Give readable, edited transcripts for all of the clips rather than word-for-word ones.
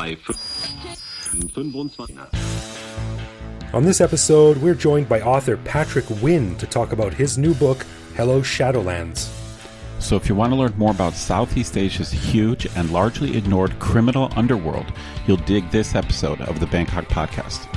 On this episode, we're joined by author Patrick Winn to talk about his new book, Hello Shadowlands. So if you want to learn more about Southeast Asia's huge and largely ignored criminal underworld, you'll dig this episode of the Bangkok Podcast.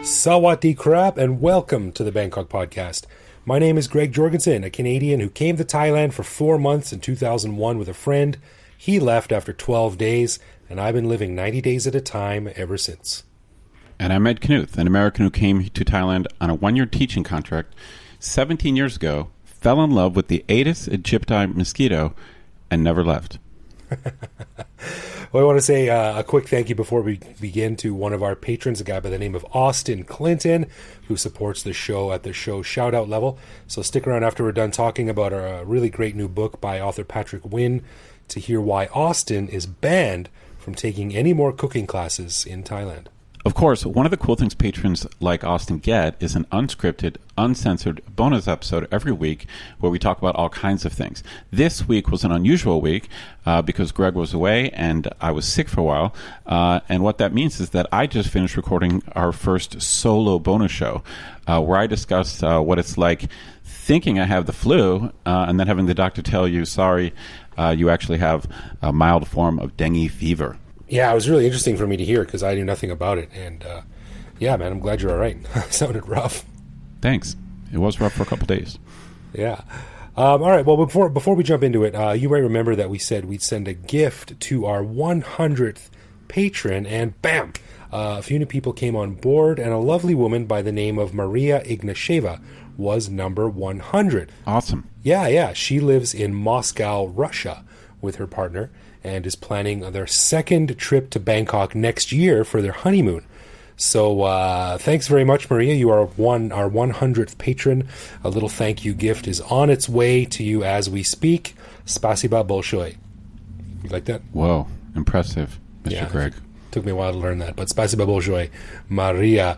Sawadee krap, and welcome to the Bangkok Podcast. My name is Greg Jorgensen, a Canadian who came to Thailand for 4 months in 2001 with a friend. He left after 12 days, and I've been living 90 days at a time ever since. And I'm Ed Knuth, an American who came to Thailand on a 1-year teaching contract 17 years ago, fell in love with the Aedes aegypti mosquito, and never left. Well, I want to say a quick thank you before we begin to one of our patrons, a guy by the name of Austin Clinton, who supports the show at the show shout-out level. So stick around after we're done talking about a really great new book by author Patrick Winn to hear why Austin is banned from taking any more cooking classes in Thailand. Of course, one of the cool things patrons like Austin get is an unscripted, uncensored bonus episode every week where we talk about all kinds of things. This week was an unusual week because Greg was away and I was sick for a while. And what that means is that I just finished recording our first solo bonus show where I discussed what it's like thinking I have the flu and then having the doctor tell you, sorry, you actually have a mild form of dengue fever. Yeah, it was really interesting for me to hear because I knew nothing about it. And yeah, man, I'm glad you're all right. Sounded rough. Thanks. It was rough for a couple days. Yeah. All right. Well, before we jump into it, you might remember that we said we'd send a gift to our 100th patron. And bam, a few new people came on board. And a lovely woman by the name of Maria Ignasheva was number 100. Awesome. Yeah. She lives in Moscow, Russia with her partner, and is planning their second trip to Bangkok next year for their honeymoon. So thanks very much, Maria. You are our 100th patron. A little thank you gift is on its way to you as we speak. Spasiba bolshoi. You like that? Whoa, impressive, Mr. Greg. Took me a while to learn that, but spasiba bolshoi, Maria.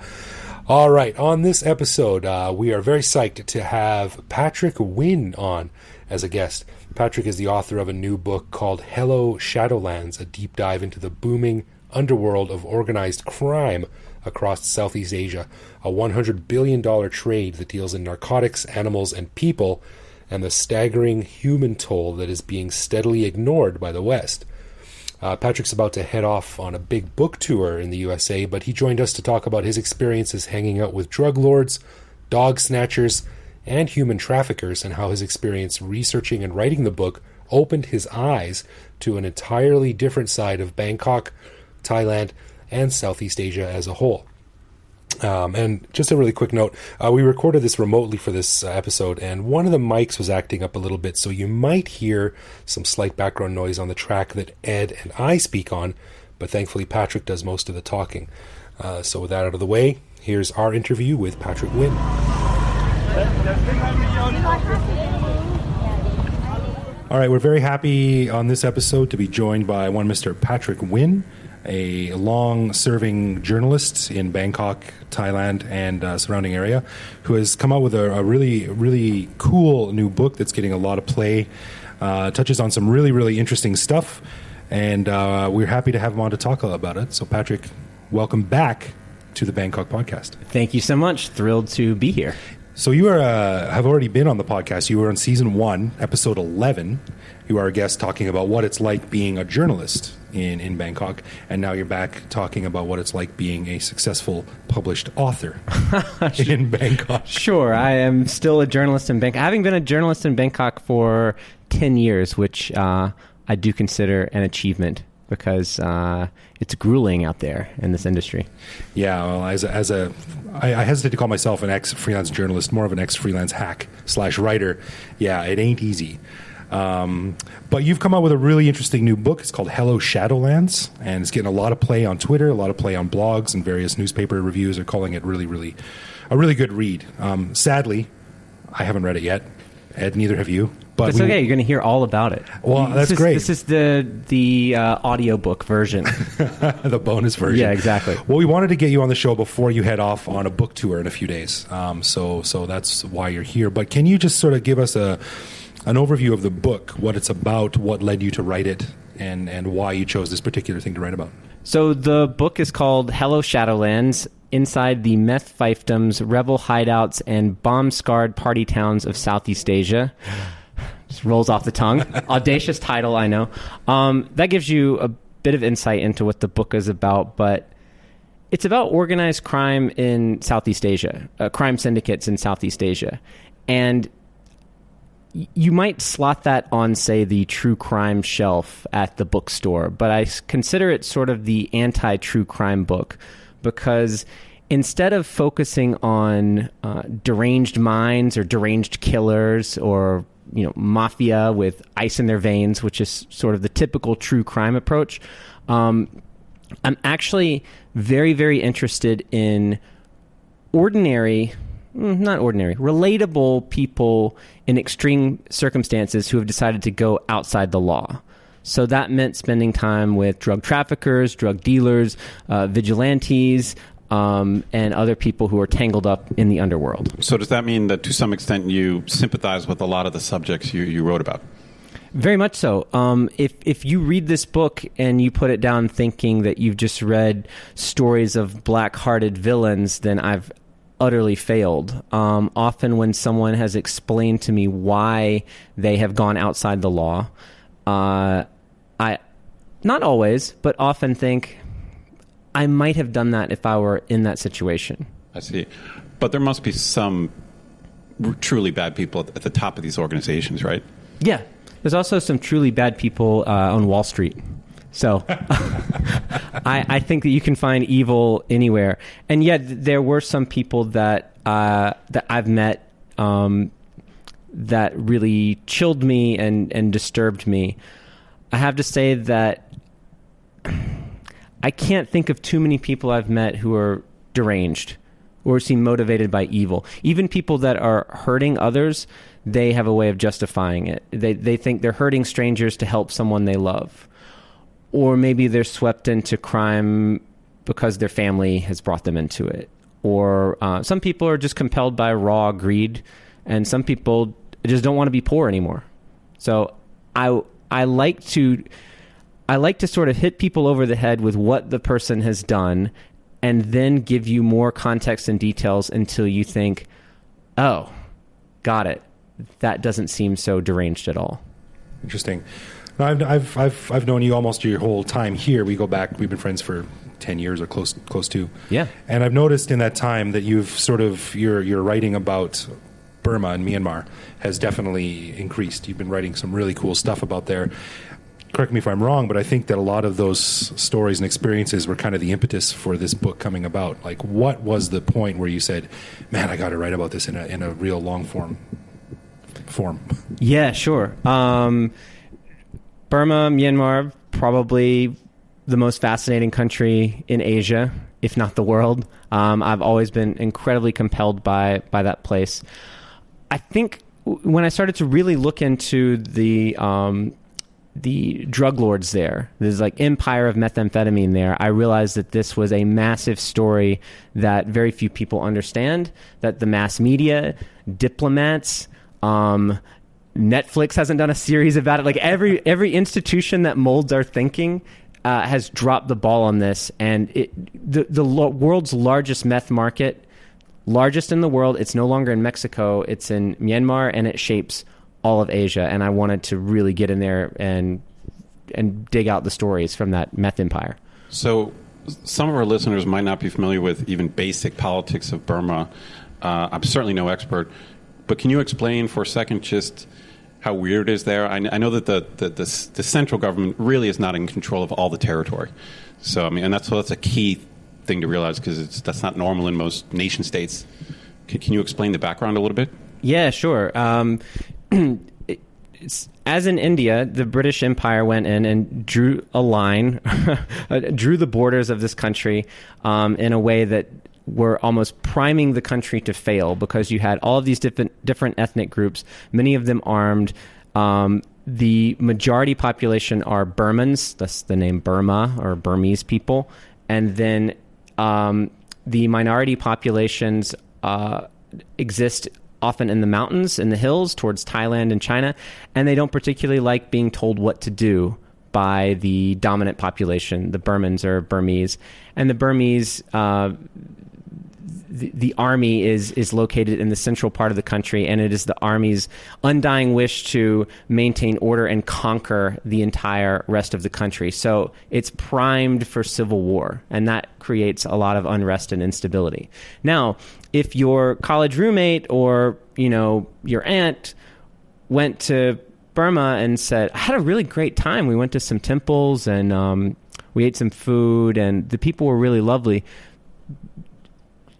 All right, on this episode, we are very psyched to have Patrick Winn on as a guest. Patrick is the author of a new book called Hello Shadowlands, a deep dive into the booming underworld of organized crime across Southeast Asia, a $100 billion trade that deals in narcotics, animals, and people, and the staggering human toll that is being steadily ignored by the West. Patrick's about to head off on a big book tour in the USA, but he joined us to talk about his experiences hanging out with drug lords, dog snatchers, and human traffickers, and how his experience researching and writing the book opened his eyes to an entirely different side of Bangkok, Thailand, and Southeast Asia as a whole. And just a really quick note, we recorded this remotely for this episode, and one of the mics was acting up a little bit, so you might hear some slight background noise on the track that Ed and I speak on, but thankfully Patrick does most of the talking. So with that out of the way, here's our interview with Patrick Winn. All right, we're very happy on this episode to be joined by one Mr. Patrick Winn, a long-serving journalist in Bangkok, Thailand, and surrounding area, who has come out with a really, really cool new book that's getting a lot of play, touches on some really, really interesting stuff, and we're happy to have him on to talk about it. So, Patrick, welcome back to the Bangkok Podcast. Thank you so much. Thrilled to be here. So you have already been on the podcast. You were on season 1, episode 11. You are a guest talking about what it's like being a journalist in Bangkok. And now you're back talking about what it's like being a successful published author in Bangkok. Sure. I am still a journalist in Bangkok. Having been a journalist in Bangkok for 10 years, which I do consider an achievement because it's grueling out there in this industry. Yeah, well, I hesitate to call myself an ex-freelance journalist, more of an ex-freelance hack/writer. Yeah, it ain't easy. But you've come out with a really interesting new book. It's called Hello Shadowlands, and it's getting a lot of play on Twitter, a lot of play on blogs, and various newspaper reviews are calling it a really good read. Sadly, I haven't read it yet. Ed, neither have you. But it's okay. You're going to hear all about it. Well, that's great. This is the audiobook version. The bonus version. Yeah, exactly. Well, we wanted to get you on the show before you head off on a book tour in a few days. So that's why you're here. But can you just sort of give us an overview of the book, what it's about, what led you to write it, and why you chose this particular thing to write about? So the book is called Hello Shadowlands, Inside the Meth Fiefdoms, Rebel Hideouts, and Bomb-Scarred Party Towns of Southeast Asia. Just rolls off the tongue. Audacious title, I know. That gives you a bit of insight into what the book is about, but it's about organized crime in Southeast Asia, crime syndicates in Southeast Asia. And you might slot that on, say, the true crime shelf at the bookstore, but I consider it sort of the anti-true crime book, because instead of focusing on deranged minds or deranged killers or mafia with ice in their veins, which is sort of the typical true crime approach, I'm actually very, very interested in relatable people in extreme circumstances who have decided to go outside the law. So that meant spending time with drug traffickers, drug dealers, vigilantes, and other people who are tangled up in the underworld. So does that mean that to some extent you sympathize with a lot of the subjects you wrote about? Very much so. If you read this book and you put it down thinking that you've just read stories of black-hearted villains, then I've utterly failed. Often when someone has explained to me why they have gone outside the law, I, not always, but often think, I might have done that if I were in that situation. I see. But there must be some truly bad people at the top of these organizations, right? Yeah. There's also some truly bad people on Wall Street. So I think that you can find evil anywhere. And yet there were some people that I've met that really chilled me and disturbed me. I have to say that I can't think of too many people I've met who are deranged or seem motivated by evil. Even people that are hurting others, they have a way of justifying it. They think they're hurting strangers to help someone they love. Or maybe they're swept into crime because their family has brought them into it. Or some people are just compelled by raw greed, and some people just don't want to be poor anymore. So I like to sort of hit people over the head with what the person has done, and then give you more context and details until you think, oh, got it. That doesn't seem so deranged at all. Interesting. No, I've known you almost your whole time here. We go back. We've been friends for 10 years or close to. Yeah. And I've noticed in that time that you've sort of your writing about Burma and Myanmar has definitely increased. You've been writing some really cool stuff about there. Correct me if I'm wrong, but I think that a lot of those stories and experiences were kind of the impetus for this book coming about. Like, what was the point where you said, "Man, I got to write about this in a real long form"? Yeah, sure. Burma, Myanmar, probably the most fascinating country in Asia, if not the world. I've always been incredibly compelled by that place. I think when I started to really look into the drug lords there's like empire of methamphetamine there, I realized that this was a massive story that very few people understand, that the mass media, diplomats, Netflix hasn't done a series about it. Like every institution that molds our thinking has dropped the ball on this. And the world's largest meth market, largest in the world, it's no longer in Mexico, it's in Myanmar, and it shapes all of Asia. And I wanted to really get in there and dig out the stories from that meth empire. So some of our listeners might not be familiar with even basic politics of Burma. I'm certainly no expert. But can you explain for a second just how weird it is there? I know that the central government really is not in control of all the territory. So, I mean, and that's a key thing to realize, because that's not normal in most nation states. Can you explain the background a little bit? Yeah, sure. As in India, the British Empire went in and drew a line, drew the borders of this country in a way that were almost priming the country to fail, because you had all of these different ethnic groups, many of them armed, The majority population are Burmans. That's the name Burma, or Burmese people. And then the minority populations exist often in the mountains, in the hills, towards Thailand and China. And they don't particularly like being told what to do by the dominant population, the Burmans or Burmese. And the Burmese... The army is located in the central part of the country, and it is the army's undying wish to maintain order and conquer the entire rest of the country. So it's primed for civil war, and that creates a lot of unrest and instability. Now, if your college roommate or, your aunt went to Burma and said, I had a really great time. We went to some temples and we ate some food, and the people were really lovely.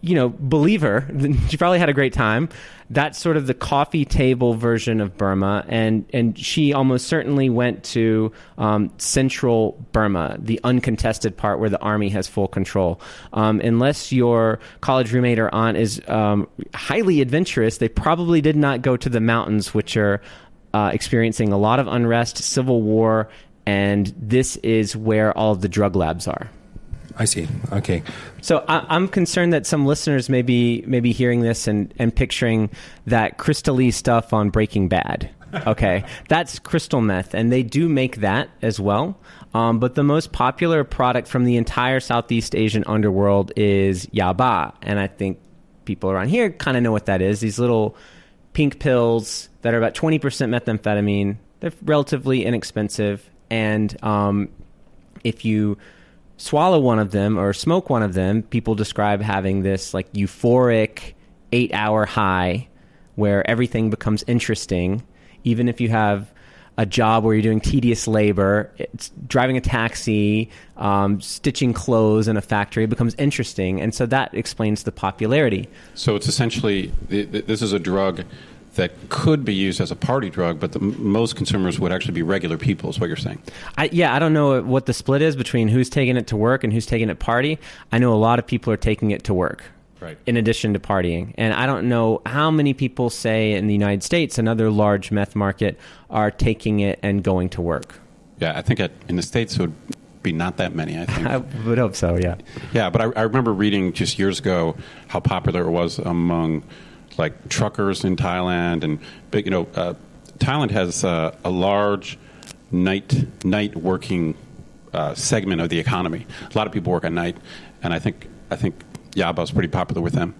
Believe her, she probably had a great time. That's sort of the coffee table version of Burma. And she almost certainly went to central Burma, the uncontested part where the army has full control. Unless your college roommate or aunt is highly adventurous, they probably did not go to the mountains, which are experiencing a lot of unrest, civil war, and this is where all of the drug labs are. I see. Okay. So I'm concerned that some listeners may be hearing this and picturing that crystal-y stuff on Breaking Bad. Okay. That's crystal meth, and they do make that as well. But the most popular product from the entire Southeast Asian underworld is yaba. And I think people around here kind of know what that is. These little pink pills that are about 20% methamphetamine. They're relatively inexpensive. And if you swallow one of them or smoke one of them, people describe having this like euphoric 8-hour high where everything becomes interesting. Even if you have a job where you're doing tedious labor, it's driving a taxi, stitching clothes in a factory, it becomes interesting. And so that explains the popularity. So it's essentially, this is a drug that could be used as a party drug, but most consumers would actually be regular people, is what you're saying. I don't know what the split is between who's taking it to work and who's taking it party. I know a lot of people are taking it to work, right, in addition to partying. And I don't know how many people, say, in the United States, another large meth market, are taking it and going to work. Yeah, I think in the States it would be not that many, I think. I would hope so, yeah. Yeah, but I remember reading just years ago how popular it was among like truckers in Thailand, and Thailand has a large night working segment of the economy. A lot of people work at night, and I think Yaba is pretty popular with them.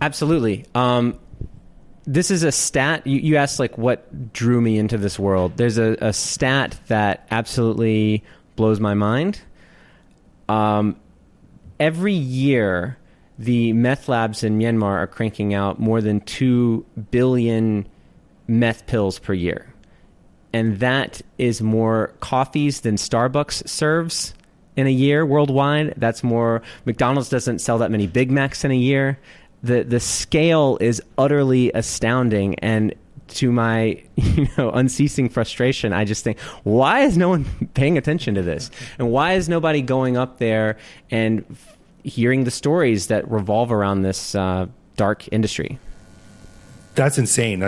Absolutely. This is a stat. You asked like what drew me into this world. There's a stat that absolutely blows my mind. Every year, the meth labs in Myanmar are cranking out more than 2 billion meth pills per year. And that is more coffees than Starbucks serves in a year worldwide. That's more. McDonald's doesn't sell that many Big Macs in a year. The scale is utterly astounding. And to my unceasing frustration, I just think, why is no one paying attention to this? And why is nobody going up there and hearing the stories that revolve around this dark industry? That's insane.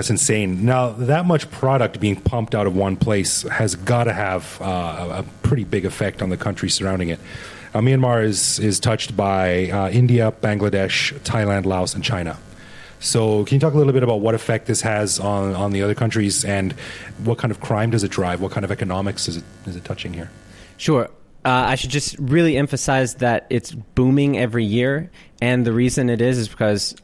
Now, that much product being pumped out of one place has got to have a pretty big effect on the country surrounding it. Myanmar is touched by India, Bangladesh, Thailand, Laos, and China. So can you talk a little bit about what effect this has on the other countries, and what kind of crime does it drive? What kind of economics is it touching here? Sure. I should just really emphasize that it's booming every year. And the reason it is because,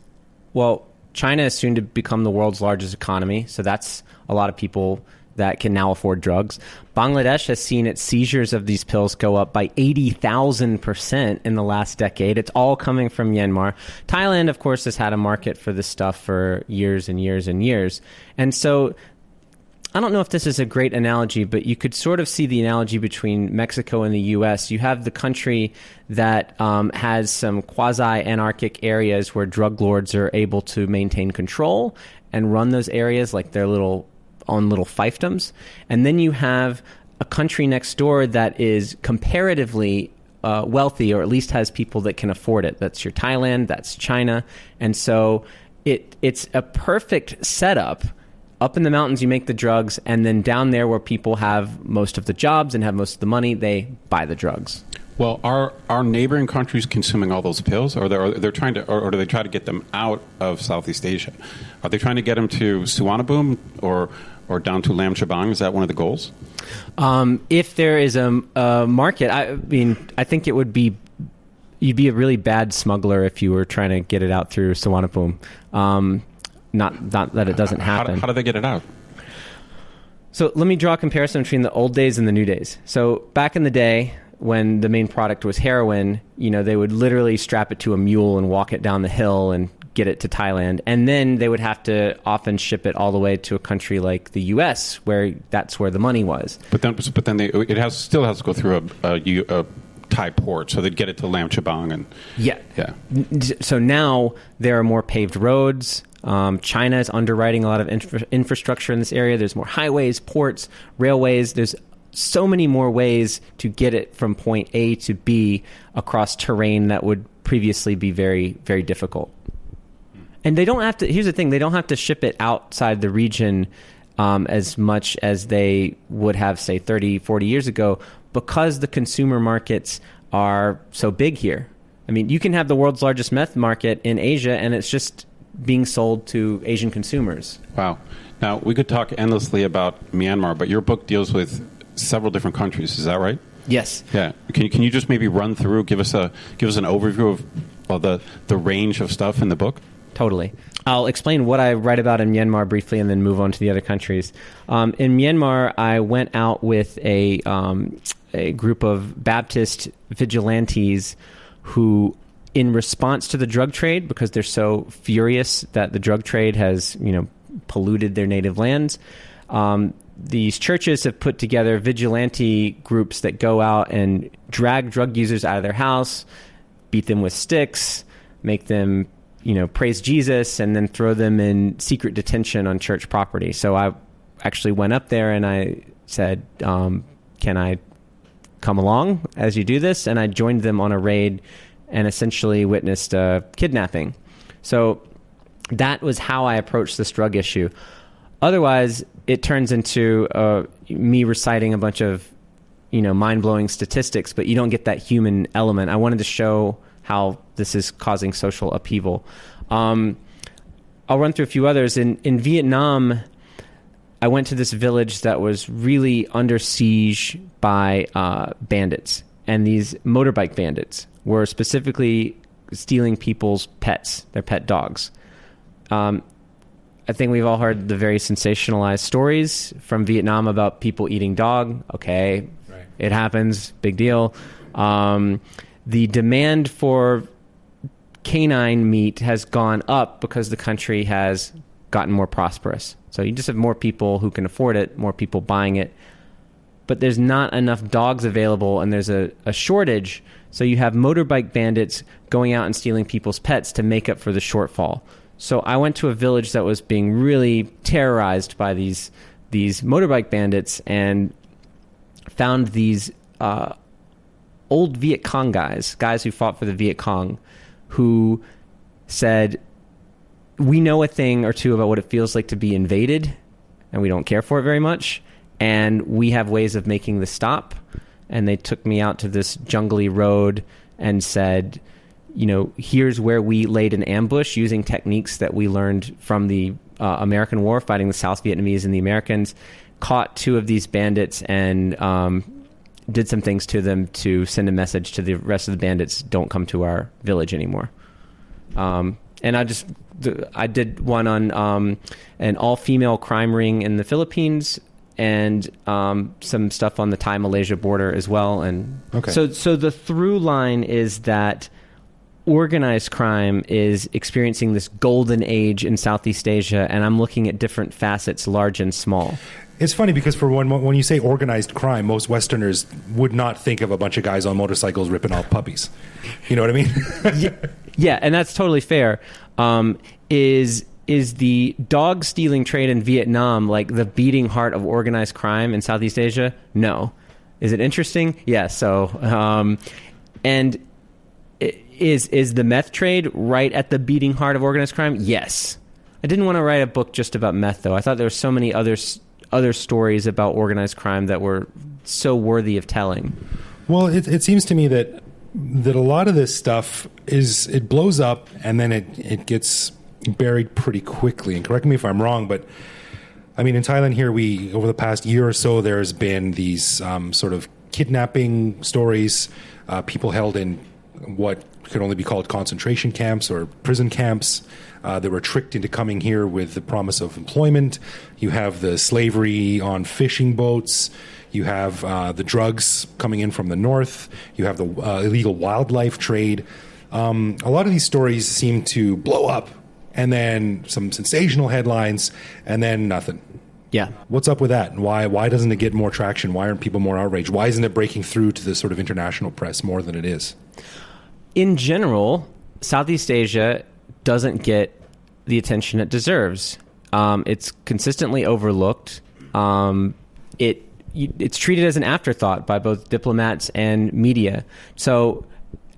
well, China is soon to become the world's largest economy. So that's a lot of people that can now afford drugs. Bangladesh has seen its seizures of these pills go up by 80,000% in the last decade. It's all coming from Myanmar. Thailand, of course, has had a market for this stuff for years and years and years. And so I don't know if this is a great analogy, but you could sort of see the analogy between Mexico and the U.S. You have the country that has some quasi-anarchic areas where drug lords are able to maintain control and run those areas like their little fiefdoms. And then you have a country next door that is comparatively wealthy, or at least has people that can afford it. That's your Thailand, that's China. And so it's a perfect setup up in the mountains, you make the drugs, and then down there where people have most of the jobs and have most of the money, they buy the drugs. Well, are neighboring countries consuming all those pills, or they're trying to, or do they try to get them out of Southeast Asia? Are they trying to get them to Suvarnabhumi or down to Lam Chabang? Is that one of the goals? If there is a market, I mean, I think it would be, you'd be a really bad smuggler if you were trying to get it out through Suvarnabhumi. Not that it doesn't happen. How do they get it out? So let me draw a comparison between the old days and the new days. So back in the day, when the main product was heroin, they would literally strap it to a mule and walk it down the hill and get it to Thailand. And then they would have to often ship it all the way to a country like the U.S., where that's where the money was. But then it still has to go through a Thai port, so they'd get it to Lam Chabang. And yeah. So now there are more paved roads. China is underwriting a lot of infrastructure in this area. There's more highways, ports, railways. There's so many more ways to get it from point A to B across terrain that would previously be very, very difficult. And they don't have to, here's the thing, they don't have to ship it outside the region as much as they would have, say, 30, 40 years ago, because the consumer markets are so big here. I mean, you can have the world's largest meth market in Asia, and it's just being sold to Asian consumers. Wow. Now, we could talk endlessly about Myanmar, but your book deals with several different countries. Is that right? Yes. Yeah. Can you just maybe run through, give us an overview of the range of stuff in the book? Totally. I'll explain what I write about in Myanmar briefly and then move on to the other countries. In Myanmar, I went out with a group of Baptist vigilantes who, in response to the drug trade, because they're so furious that the drug trade has, polluted their native lands, these churches have put together vigilante groups that go out and drag drug users out of their house, beat them with sticks, make them, praise Jesus, and then throw them in secret detention on church property. So I actually went up there and I said, can I come along as you do this? And I joined them on a raid and essentially witnessed a kidnapping. So that was how I approached this drug issue. Otherwise, it turns into me reciting a bunch of, mind-blowing statistics, but you don't get that human element. I wanted to show how this is causing social upheaval. I'll run through a few others. In Vietnam, I went to this village that was really under siege by bandits. And these motorbike bandits were specifically stealing people's pets, their pet dogs. I think we've all heard the very sensationalized stories from Vietnam about people eating dog. Okay, right. It happens, big deal. The demand for canine meat has gone up because the country has gotten more prosperous. So you just have more people who can afford it, more people buying it. But there's not enough dogs available, and there's a shortage. So you have motorbike bandits going out and stealing people's pets to make up for the shortfall. So I went to a village that was being really terrorized by these motorbike bandits and found these old Viet Cong guys who fought for the Viet Cong, who said, we know a thing or two about what it feels like to be invaded, and we don't care for it very much, and we have ways of making this stop. And they took me out to this jungly road and said, here's where we laid an ambush using techniques that we learned from the American War, fighting the South Vietnamese and the Americans, caught two of these bandits and did some things to them to send a message to the rest of the bandits, don't come to our village anymore. And I did one on an all-female crime ring in the Philippines, and some stuff on the Thai-Malaysia border as well. And okay. So the through line is that organized crime is experiencing this golden age in Southeast Asia, and I'm looking at different facets, large and small. It's funny because for when you say organized crime, most Westerners would not think of a bunch of guys on motorcycles ripping off puppies. You know what I mean? Yeah, and that's totally fair. Is the dog stealing trade in Vietnam like the beating heart of organized crime in Southeast Asia? No. Is it interesting? Yeah. So, and is the meth trade right at the beating heart of organized crime? Yes. I didn't want to write a book just about meth, though. I thought there were so many other stories about organized crime that were so worthy of telling. Well, it seems to me that a lot of this stuff it blows up and then it gets buried pretty quickly. And correct me if I'm wrong, but I mean, in Thailand here, over the past year or so, there's been these sort of kidnapping stories, people held in what could only be called concentration camps or prison camps. They were tricked into coming here with the promise of employment. You have the slavery on fishing boats. You have the drugs coming in from the north. You have the illegal wildlife trade. A lot of these stories seem to blow up, and then some sensational headlines, and then nothing. Yeah. What's up with that? And why doesn't it get more traction? Why aren't people more outraged? Why isn't it breaking through to the sort of international press more than it is? In general, Southeast Asia doesn't get the attention it deserves. It's consistently overlooked. It's treated as an afterthought by both diplomats and media. So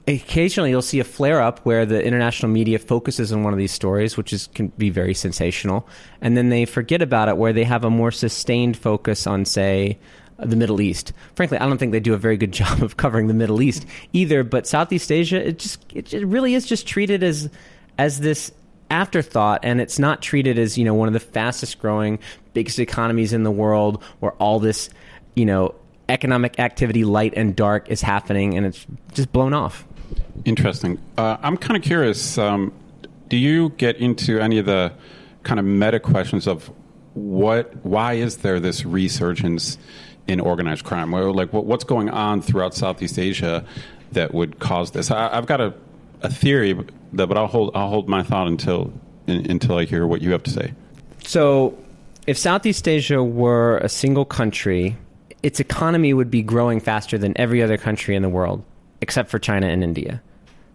occasionally you'll see a flare-up where the international media focuses on one of these stories, which can be very sensational, and then they forget about it where they have a more sustained focus on, say, the Middle East. Frankly, I don't think they do a very good job of covering the Middle East either, but Southeast Asia, it really is just treated as this afterthought, and it's not treated as, one of the fastest growing, biggest economies in the world where all this, economic activity, light and dark, is happening, and it's just blown off. Interesting. I'm kind of curious, do you get into any of the kind of meta questions of why is there this resurgence in organized crime? What's going on throughout Southeast Asia that would cause this? I've got a theory, but I'll hold my thought until I hear what you have to say. So, if Southeast Asia were a single country, its economy would be growing faster than every other country in the world, except for China and India.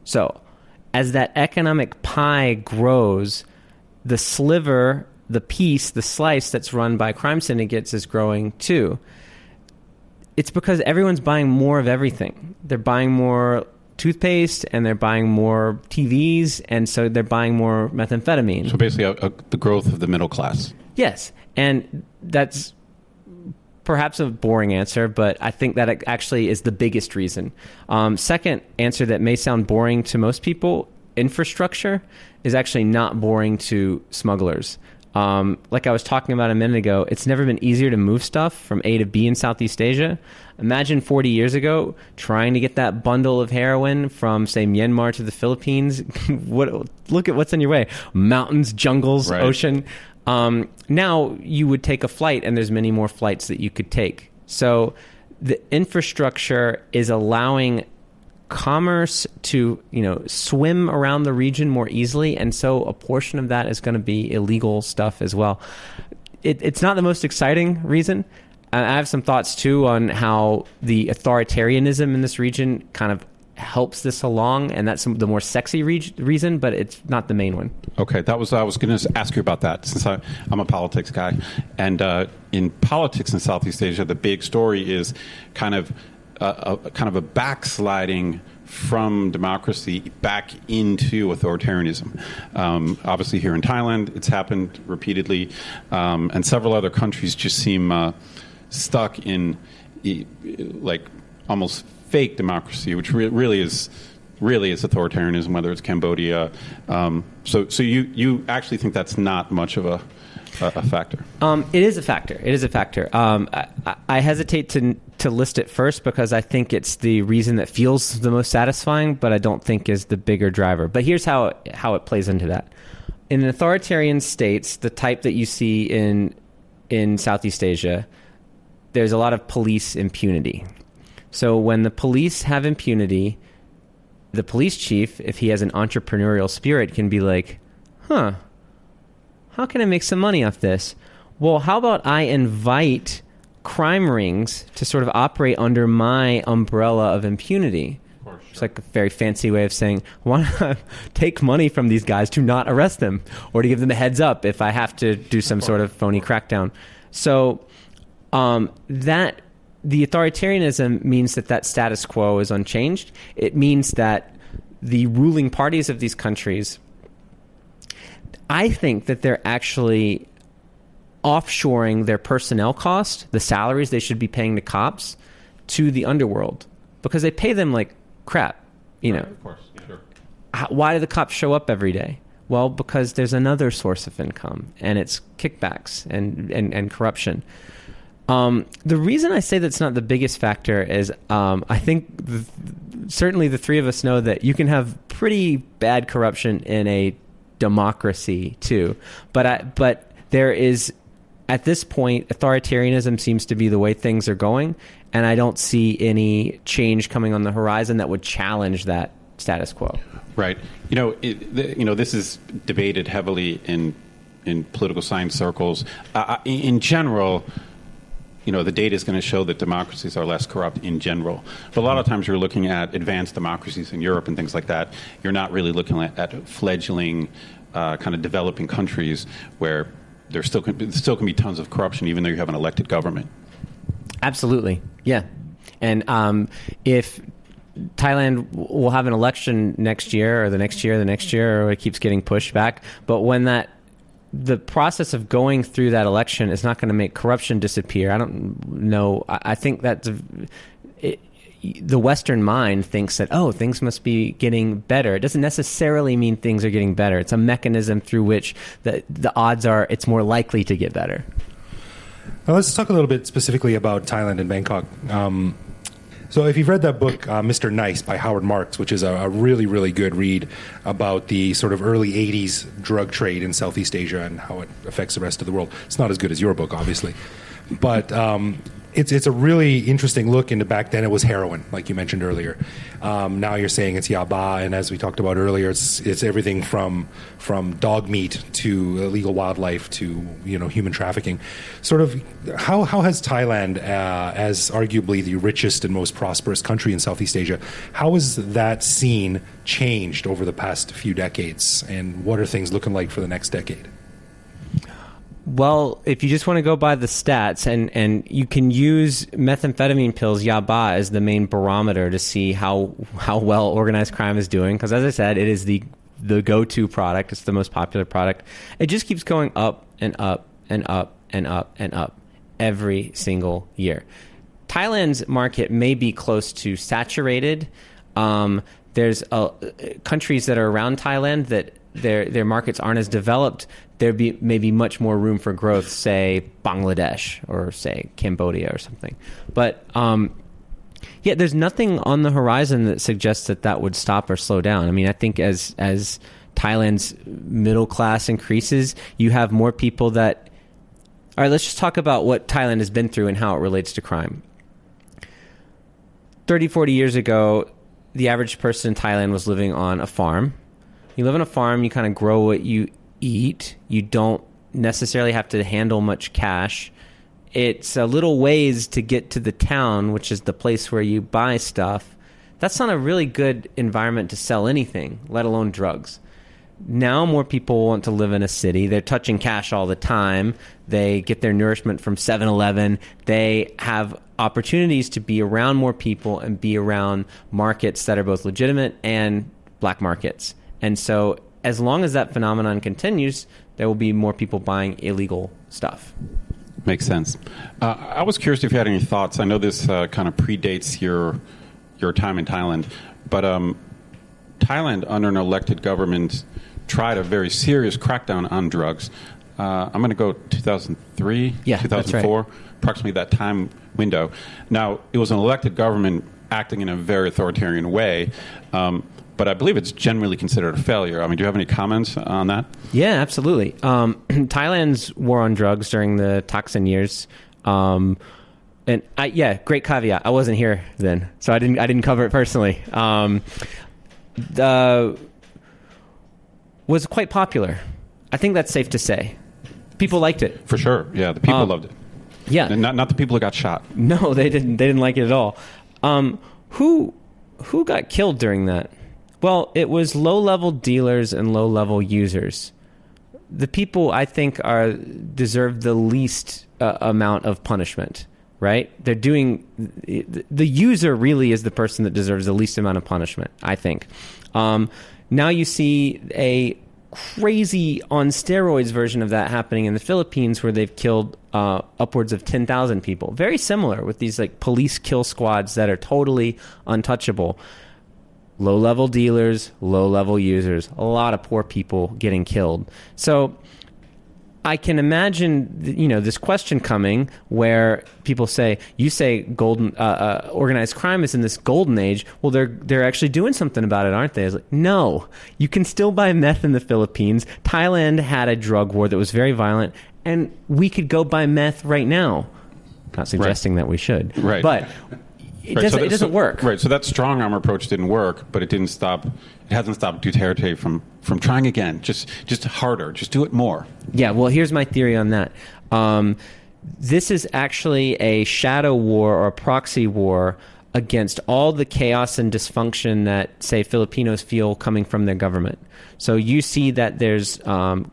So, as that economic pie grows, the sliver, the piece, the slice that's run by crime syndicates is growing too. It's because everyone's buying more of everything. They're buying more toothpaste, and they're buying more TVs, and so they're buying more methamphetamine. So basically the growth of the middle class. Yes, and that's perhaps a boring answer, but I think that it actually is the biggest reason. Second answer that may sound boring to most people, infrastructure is actually not boring to smugglers. Like I was talking about a minute ago, it's never been easier to move stuff from A to B in Southeast Asia. Imagine 40 years ago trying to get that bundle of heroin from, say, Myanmar to the Philippines. Look at what's in your way. Mountains, jungles, right. Ocean. Now you would take a flight, and there's many more flights that you could take. So the infrastructure is allowing commerce to, swim around the region more easily, and so a portion of that is going to be illegal stuff as well. It's not the most exciting reason. I have some thoughts too on how the authoritarianism in this region kind of helps this along, and that's the more sexy reason, but it's not the main one. Okay, I was going to ask you about that, since I'm a politics guy, and in politics in Southeast Asia, the big story is kind of a backsliding from democracy back into authoritarianism. Obviously, here in Thailand, it's happened repeatedly, and several other countries just seem stuck in almost fake democracy, which really is authoritarianism, whether it's Cambodia. So you actually think that's not much of a factor? It is a factor. It is a factor. I hesitate to list it first because I think it's the reason that feels the most satisfying, but I don't think is the bigger driver. But here's how it plays into that. In authoritarian states, the type that you see in Southeast Asia, there's a lot of police impunity. So when the police have impunity, the police chief, if he has an entrepreneurial spirit, can be like, how can I make some money off this? Well, how about I invite crime rings to sort of operate under my umbrella of impunity? Sure. It's like a very fancy way of saying, why not I take money from these guys to not arrest them or to give them a heads up if I have to do some sort of phony crackdown? So that the authoritarianism means that status quo is unchanged. It means that the ruling parties of these countries I think that they're actually offshoring their personnel cost, the salaries they should be paying to cops, to the underworld because they pay them like crap. Right, of course, sure. Why do the cops show up every day? Well, because there's another source of income, and it's kickbacks and corruption. The reason I say that's not the biggest factor is I think certainly the three of us know that you can have pretty bad corruption in a democracy too. But there is, at this point, authoritarianism seems to be the way things are going, and I don't see any change coming on the horizon that would challenge that status quo. Right. This is debated heavily in political science circles. In general, the data is going to show that democracies are less corrupt in general. But a lot of times you're looking at advanced democracies in Europe and things like that. You're not really looking at fledgling kind of developing countries where there still can be tons of corruption even though you have an elected government. Absolutely. Yeah. And if Thailand will have an election next year or the next year, or it keeps getting pushed back. But when the process of going through that election is not going to make corruption disappear. I don't know. I think that the Western mind thinks that, things must be getting better. It doesn't necessarily mean things are getting better. It's a mechanism through which the odds are it's more likely to get better. Now let's talk a little bit specifically about Thailand and Bangkok. So if you've read that book, Mr. Nice by Howard Marks, which is a really, really good read about the sort of early 80s drug trade in Southeast Asia and how it affects the rest of the world. It's not as good as your book, obviously. But it's a really interesting look into back then it was heroin, like you mentioned earlier. Now you're saying it's yaba, and as we talked about earlier, it's everything from dog meat to illegal wildlife to human trafficking. Sort of how has Thailand, as arguably the richest and most prosperous country in Southeast Asia, how has that scene changed over the past few decades, and what are things looking like for the next decade? Well, if you just want to go by the stats, and you can use methamphetamine pills, yaba, as the main barometer to see how well organized crime is doing. Because as I said, it is the go-to product. It's the most popular product. It just keeps going up and up and up and up and up every single year. Thailand's market may be close to saturated. There's countries that are around Thailand that their markets aren't as developed. There may be much more room for growth, say Bangladesh or say Cambodia or something. But there's nothing on the horizon that suggests that would stop or slow down. I mean, I think as Thailand's middle class increases, you have more people that. All right, let's just talk about what Thailand has been through and how it relates to crime. 30, 40 years ago, the average person in Thailand was living on a farm. You live on a farm, you kind of grow what you eat. You don't necessarily have to handle much cash. It's a little ways to get to the town, which is the place where you buy stuff. That's not a really good environment to sell anything, let alone drugs. Now more people want to live in a city. They're touching cash all the time. They get their nourishment from 7-Eleven. They have opportunities to be around more people and be around markets that are both legitimate and black markets. And so as long as that phenomenon continues, there will be more people buying illegal stuff. Makes sense. I was curious if you had any thoughts. I know this kind of predates your time in Thailand, but Thailand, under an elected government, tried a very serious crackdown on drugs. I'm going to go 2003, 2004, right. Approximately that time window. Now, it was an elected government acting in a very authoritarian way, but I believe it's generally considered a failure. I mean, do you have any comments on that? Yeah, absolutely. Thailand's war on drugs during the Thaksin years, great caveat. I wasn't here then, so I didn't cover it personally. Was quite popular. I think that's safe to say. People liked it. For sure. Yeah, the people loved it. Yeah. And not the people who got shot. No, they didn't. They didn't like it at all. Who got killed during that? Well, it was low-level dealers and low-level users. The people, I think, deserve the least amount of punishment, right? They're doing... The user really is the person that deserves the least amount of punishment, I think. Now you see a crazy on steroids version of that happening in the Philippines, where they've killed upwards of 10,000 people. Very similar with these like police kill squads that are totally untouchable. Low-level dealers, low-level users, a lot of poor people getting killed. So I can imagine, this question coming where people say, you say golden organized crime is in this golden age. Well, they're actually doing something about it, aren't they? I was like, no, you can still buy meth in the Philippines. Thailand had a drug war that was very violent, and we could go buy meth right now. Not suggesting that we should, right? But it doesn't work. Right. So that strong arm approach didn't work, but it hasn't stopped Duterte from trying again. Just harder. Just do it more. Yeah. Well, here's my theory on that. This is actually a shadow war or a proxy war against all the chaos and dysfunction that, say, Filipinos feel coming from their government. So you see that there's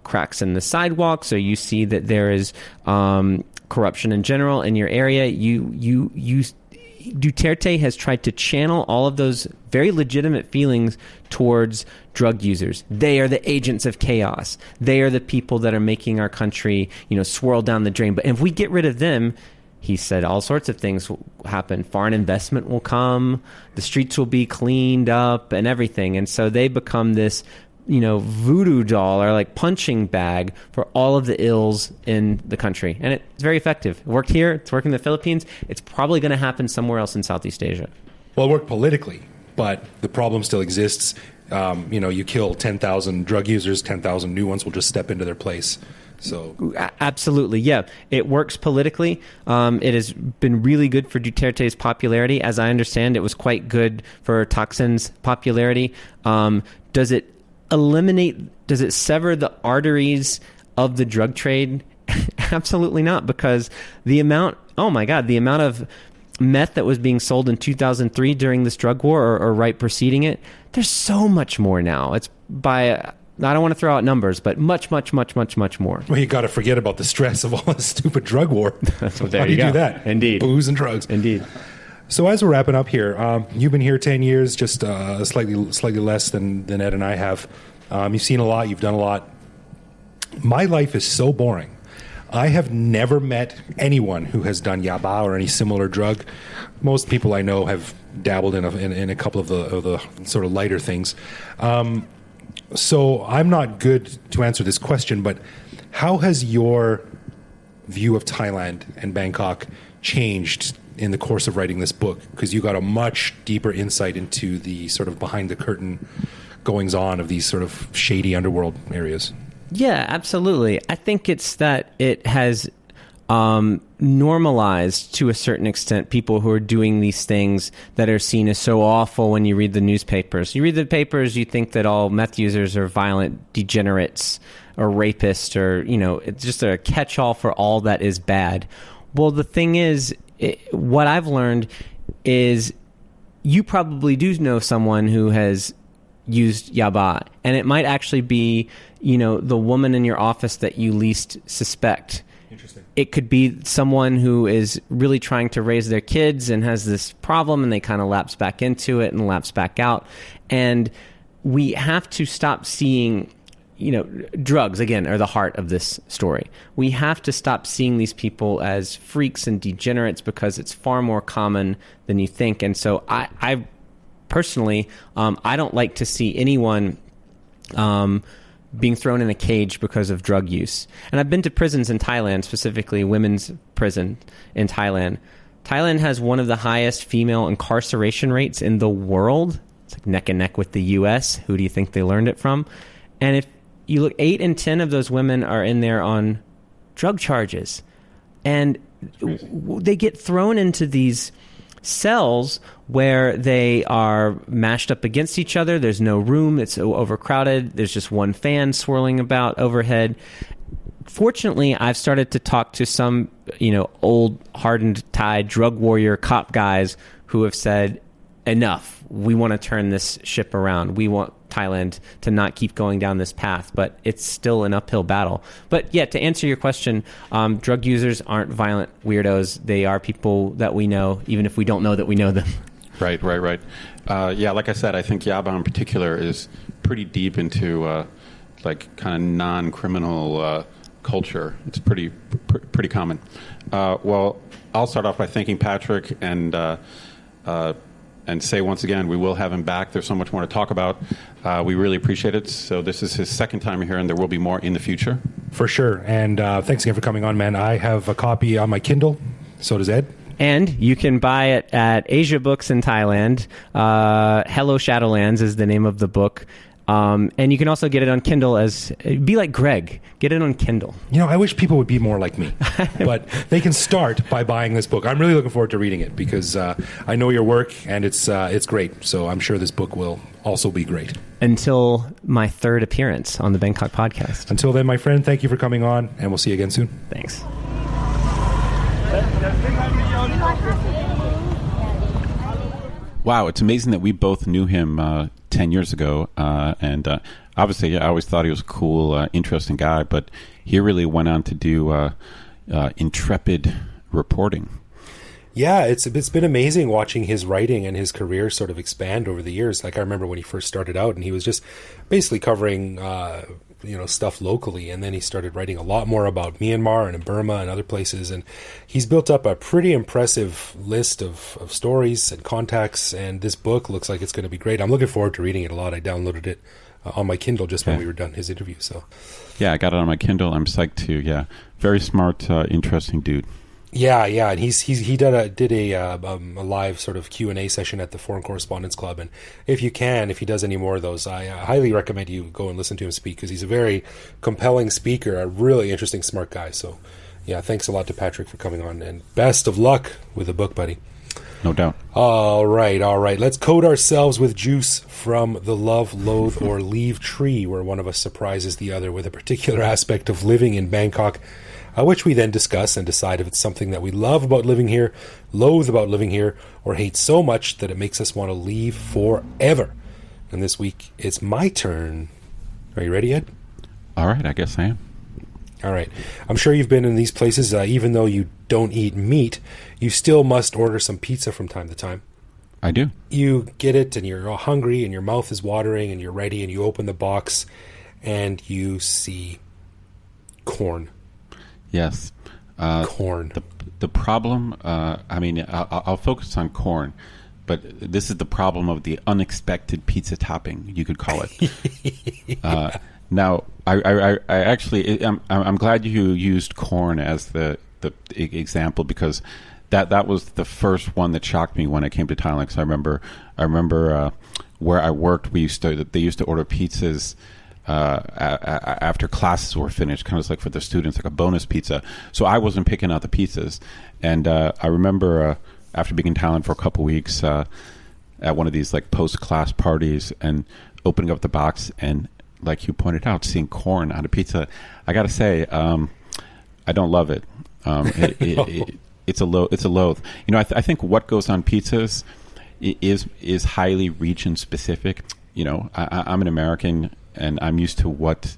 cracks in the sidewalks, or you see that there is corruption in general in your area. Duterte has tried to channel all of those very legitimate feelings towards drug users. They are the agents of chaos. They are the people that are making our country, swirl down the drain. But if we get rid of them, he said all sorts of things will happen. Foreign investment will come. The streets will be cleaned up and everything. And so they become this voodoo doll or like punching bag for all of the ills in the country. And it's very effective. It worked here. It's working in the Philippines. It's probably going to happen somewhere else in Southeast Asia. Well, it worked politically, but the problem still exists. You kill 10,000 drug users, 10,000 new ones will just step into their place. So absolutely, yeah. It works politically. It has been really good for Duterte's popularity. As I understand, it was quite good for Thaksin's popularity. Does it sever the arteries of the drug trade? Absolutely not, because the amount of meth that was being sold in 2003 during this drug war or right preceding it, there's so much more now. It's I don't want to throw out numbers, but much, much, much, much, much more. Well, you got to forget about the stress of all this stupid drug war. There How do you do that? Indeed. Booze and drugs. Indeed. So as we're wrapping up here, you've been here 10 years, just slightly less than Ed and I have. You've seen a lot. You've done a lot. My life is so boring. I have never met anyone who has done yaba or any similar drug. Most people I know have dabbled in a couple of the sort of lighter things. So I'm not good to answer this question, but how has your view of Thailand and Bangkok changed in the course of writing this book? Because you got a much deeper insight into the sort of behind the curtain goings on of these sort of shady underworld areas. Yeah, absolutely. I think it's that it has normalized to a certain extent people who are doing these things that are seen as so awful when you read the newspapers. You read the papers, you think that all meth users are violent degenerates or rapists or, it's just a catch-all for all that is bad. Well, the thing is, what I've learned is you probably do know someone who has used yaba, and it might actually be, the woman in your office that you least suspect. Interesting. It could be someone who is really trying to raise their kids and has this problem, and they kind of lapse back into it and lapse back out. And we have to stop seeing, drugs, again, are the heart of this story. We have to stop seeing these people as freaks and degenerates because it's far more common than you think. And so I personally, I don't like to see anyone being thrown in a cage because of drug use. And I've been to prisons in Thailand, specifically women's prison in Thailand. Thailand has one of the highest female incarceration rates in the world. It's like neck and neck with the U.S. Who do you think they learned it from? And if you look, 8 in 10 of those women are in there on drug charges. And they get thrown into these cells where they are mashed up against each other. There's no room. It's overcrowded. There's just one fan swirling about overhead. Fortunately, I've started to talk to some, old hardened Thai drug warrior cop guys who have said, enough. We want to turn this ship around. We want Thailand to not keep going down this path, but it's still an uphill battle. But yeah, to answer your question, drug users aren't violent weirdos. They are people that we know, even if we don't know that we know them. Right. Yeah, like I said, I think yaba in particular is pretty deep into like kind of non-criminal culture. It's pretty common. Well, I'll start off by thanking Patrick and say once again, we will have him back. There's so much more to talk about. We really appreciate it. So this is his second time here, and there will be more in the future. For sure. And thanks again for coming on, man. I have a copy on my Kindle. So does Ed. And you can buy it at Asia Books in Thailand. Hello Shadowlands is the name of the book. And you can also get it on Kindle be like Greg. Get it on Kindle. I wish people would be more like me. But they can start by buying this book. I'm really looking forward to reading it because I know your work and it's great. So I'm sure this book will also be great. Until my third appearance on the Bangkok podcast. Until then, my friend, thank you for coming on, and we'll see you again soon. Thanks. Wow, it's amazing that we both knew him 10 years ago. And obviously, I always thought he was a cool, interesting guy, but he really went on to do intrepid reporting. Yeah, it's been amazing watching his writing and his career sort of expand over the years. Like I remember when he first started out and he was just basically covering stuff locally, and then he started writing a lot more about Myanmar and in Burma and other places, and he's built up a pretty impressive list of stories and contacts, and this book looks like it's going to be great. I'm looking forward to reading it a lot. I downloaded it on my Kindle just when we were done his interview. So yeah, I got it on my Kindle. I'm psyched too. Yeah, very smart, interesting dude. Yeah, and he did a live sort of Q&A session at the Foreign Correspondents Club, and if he does any more of those, I highly recommend you go and listen to him speak because he's a very compelling speaker, a really interesting, smart guy. So, yeah, thanks a lot to Patrick for coming on, and best of luck with the book, buddy. No doubt. All right. Let's coat ourselves with juice from the love, loathe, or leave tree, where one of us surprises the other with a particular aspect of living in Bangkok, which we then discuss and decide if it's something that we love about living here, loathe about living here, or hate so much that it makes us want to leave forever. And this week, it's my turn. Are you ready, Ed? All right, I guess I am. All right. I'm sure you've been in these places. Even though you don't eat meat, you still must order some pizza from time to time. I do. You get it, and you're all hungry, and your mouth is watering, and you're ready, and you open the box, and you see corn. Yes. Corn. The problem, I'll focus on corn, but this is the problem of the unexpected pizza topping, you could call it. Now, I actually, I'm glad you used corn as the example, because that was the first one that shocked me when I came to Thailand. Because I remember where I worked, they used to order pizzas after classes were finished, kind of like for the students, like a bonus pizza. So I wasn't picking out the pizzas, and I remember after being in Thailand for a couple weeks at one of these like post-class parties and opening up the box and, like you pointed out, seeing corn on a pizza. I gotta say, I don't love it. It's a loathe. I think what goes on pizzas is highly region specific. I'm an American, and I'm used to what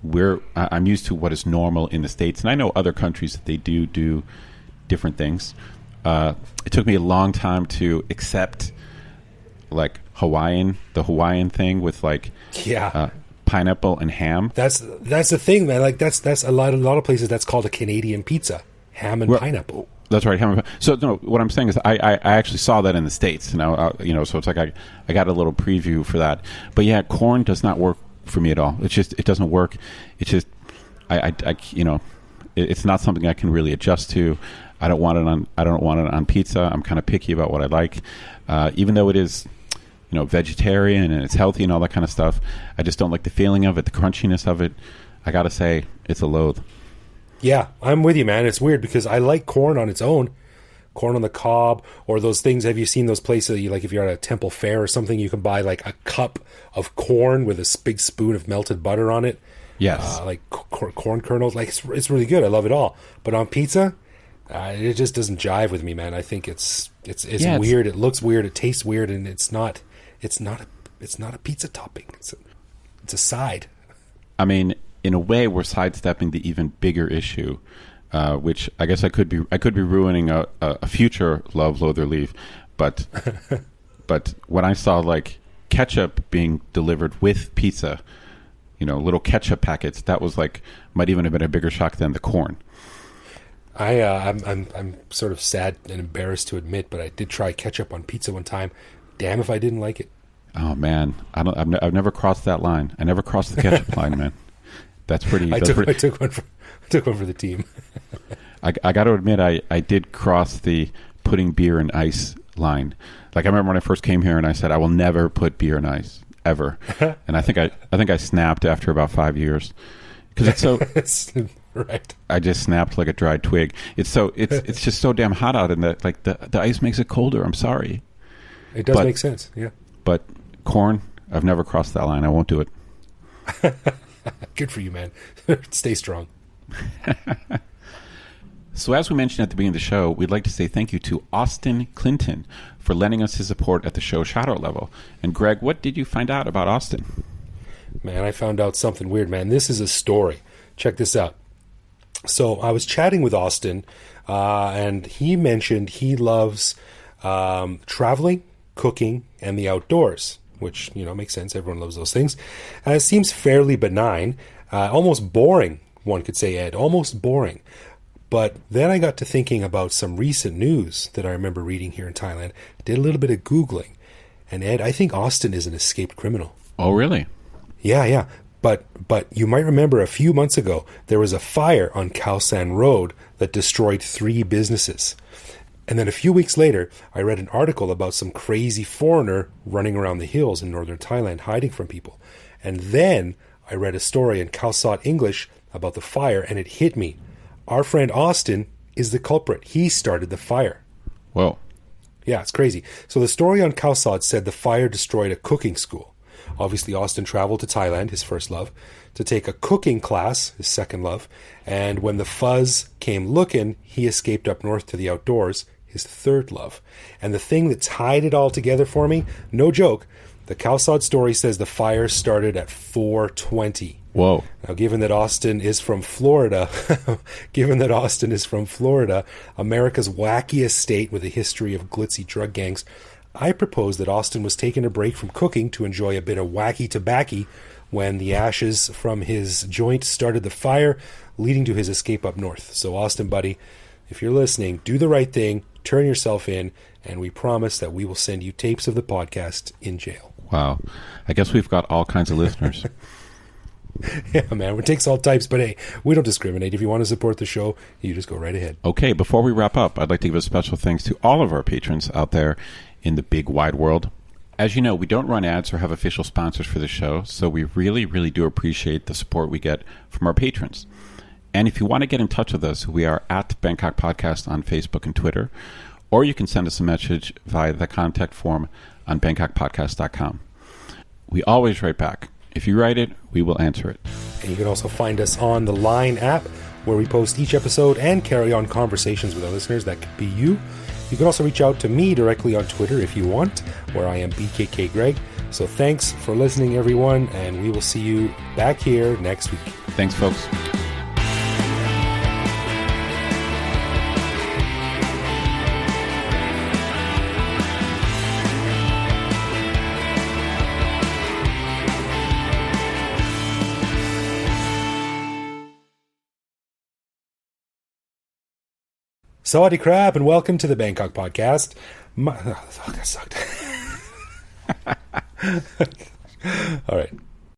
is normal in the States, and I know other countries that they do different things. It took me a long time to accept like the Hawaiian thing with like pineapple and ham. That's the thing, man. Like that's a lot of places that's called a Canadian pizza, ham and pineapple. That's right. So no, what I'm saying is I actually saw that in the States. Now, so it's like I got a little preview for that. But yeah, corn does not work for me at all. It doesn't work. It's just, it's not something I can really adjust to. I don't want it on pizza. I'm kind of picky about what I like. Even though it is, vegetarian and it's healthy and all that kind of stuff, I just don't like the feeling of it, the crunchiness of it. I got to say, it's a loathe. Yeah, I'm with you, man. It's weird because I like corn on its own. Corn on the cob, or those things. Have you seen those places, like if you're at a temple fair or something, you can buy like a cup of corn with a big spoon of melted butter on it? Yes. Like corn kernels. Like it's really good. I love it all. But on pizza, it just doesn't jive with me, man. I think it's weird. It looks weird. It tastes weird, and it's not a pizza topping. It's a side. I mean, in a way, we're sidestepping the even bigger issue, which I guess I could be ruining a future love, loathe, or leave, but when I saw like ketchup being delivered with pizza, little ketchup packets. That was might even have been a bigger shock than the corn. I'm sort of sad and embarrassed to admit, but I did try ketchup on pizza one time. Damn if I didn't like it. Oh man, I've never crossed that line. I never crossed the ketchup line, man. That's pretty. I took one for the team. I got to admit, I did cross the putting beer in ice line. I remember when I first came here and I said I will never put beer in ice ever, and I think I snapped after about 5 years because it's so. Right. I just snapped like a dried twig. It's just so damn hot out, and the ice makes it colder. I'm sorry. It does make sense. Yeah. But corn, I've never crossed that line. I won't do it. Good for you, man. Stay strong. So as we mentioned at the beginning of the show, we'd like to say thank you to Austin Clinton for lending us his support at the show Shadow Level. And Greg, what did you find out about Austin? Man, I found out something weird, man. This is a story. Check this out. So I was chatting with Austin, and he mentioned he loves traveling, cooking, and the outdoors, which, makes sense. Everyone loves those things. It seems fairly benign, almost boring, one could say, Ed, almost boring. But then I got to thinking about some recent news that I remember reading here in Thailand. Did a little bit of Googling. And Ed, I think Austin is an escaped criminal. Oh, really? Yeah. But you might remember a few months ago, there was a fire on Khao San Road that destroyed 3 businesses. And then a few weeks later, I read an article about some crazy foreigner running around the hills in northern Thailand hiding from people. And then I read a story in Khao Sat English about the fire, and it hit me. Our friend Austin is the culprit. He started the fire. Whoa. Yeah, it's crazy. So the story on Khao Sat said the fire destroyed a cooking school. Obviously, Austin traveled to Thailand, his first love, to take a cooking class, his second love. And when the fuzz came looking, he escaped up north to the outdoors, his third love. And the thing that tied it all together for me, no joke, the Khao Sat story says the fire started at 4:20. Whoa. Now, given that Austin is from Florida, America's wackiest state with a history of glitzy drug gangs, I propose that Austin was taking a break from cooking to enjoy a bit of wacky tobacco when the ashes from his joint started the fire, leading to his escape up north. So Austin, buddy, if you're listening, do the right thing, turn yourself in, and we promise that we will send you tapes of the podcast in jail. Wow. I guess we've got all kinds of listeners. Yeah, man, it takes all types, but hey, we don't discriminate. If you want to support the show, you just go right ahead. Okay, before we wrap up, I'd like to give a special thanks to all of our patrons out there in the big wide world. As you know, we don't run ads or have official sponsors for the show, so we really, really do appreciate the support we get from our patrons. And if you want to get in touch with us, we are at Bangkok Podcast on Facebook and Twitter, or you can send us a message via the contact form on bangkokpodcast.com. We always write back. If you write it, we will answer it. And you can also find us on the Line app, where we post each episode and carry on conversations with our listeners. That could be you. You can also reach out to me directly on Twitter if you want, where I am BKK Greg. So thanks for listening, everyone, and we will see you back here next week. Thanks, folks. Sawadee Krab, and welcome to the Bangkok Podcast. That sucked. All right.